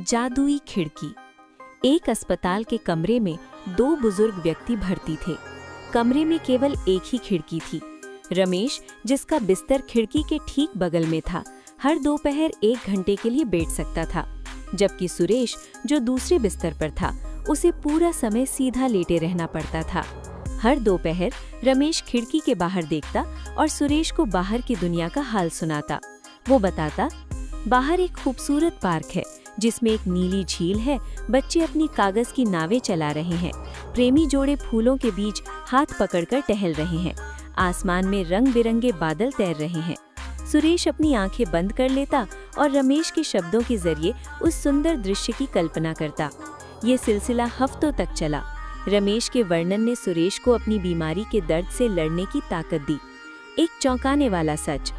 जादुई खिड़की। एक अस्पताल के कमरे में दो बुजुर्ग व्यक्ति भर्ती थे। कमरे में केवल एक ही खिड़की थी। रमेश, जिसका बिस्तर खिड़की के ठीक बगल में था, हर दोपहर 1 घंटे के लिए बैठ सकता था, जबकि सुरेश, जो दूसरे बिस्तर पर था, उसे पूरा समय सीधा लेटे रहना पड़ता था। हर दोपहर रमेश खिड़की के बाहर देखता और सुरेश को बाहर की दुनिया का हाल सुनाता। वो बताता, बाहर एक खूबसूरत पार्क है जिसमें एक नीली झील है, बच्चे अपनी कागज की नावें चला रहे हैं, प्रेमी जोड़े फूलों के बीच हाथ पकड़कर टहल रहे हैं, आसमान में रंग बिरंगे बादल तैर रहे हैं। सुरेश अपनी आंखें बंद कर लेता और रमेश के शब्दों के जरिए उस सुंदर दृश्य की कल्पना करता। ये सिलसिला हफ्तों तक चला। रमेश के वर्णन ने सुरेश को अपनी बीमारी के दर्द से लड़ने की ताकत दी। एक चौंकाने वाला सच।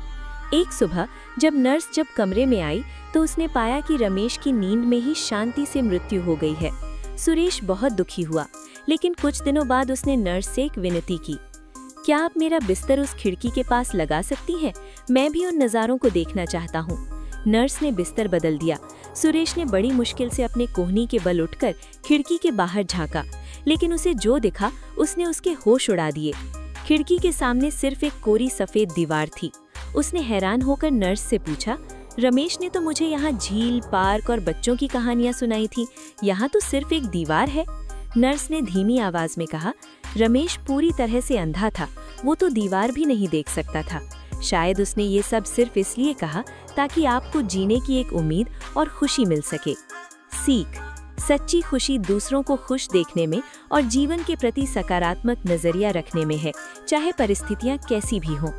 एक सुबह जब नर्स कमरे में आई तो उसने पाया कि रमेश की नींद में ही शांति से मृत्यु हो गई है। सुरेश बहुत दुखी हुआ, लेकिन कुछ दिनों बाद उसने नर्स से एक विनती की, क्या आप मेरा बिस्तर उस खिड़की के पास लगा सकती हैं? मैं भी उन नज़ारों को देखना चाहता हूँ। नर्स ने बिस्तर बदल दिया। सुरेश ने बड़ी मुश्किल से अपने कोहनी के बल उठकर खिड़की के बाहर झांका, लेकिन उसे जो दिखा उसने उसके होश उड़ा दिए। खिड़की के सामने सिर्फ एक कोरी सफेद दीवार थी। उसने हैरान होकर नर्स से पूछा, रमेश ने तो मुझे यहाँ झील, पार्क और बच्चों की कहानियां सुनाई थी, यहाँ तो सिर्फ एक दीवार है। नर्स ने धीमी आवाज में कहा, रमेश पूरी तरह से अंधा था, वो तो दीवार भी नहीं देख सकता था। शायद उसने ये सब सिर्फ इसलिए कहा ताकि आपको जीने की एक उम्मीद और खुशी मिल सके। सीख, सच्ची खुशी दूसरों को खुश देखने में और जीवन के प्रति सकारात्मक नजरिया रखने में है, चाहे परिस्थितियां कैसी भी हों।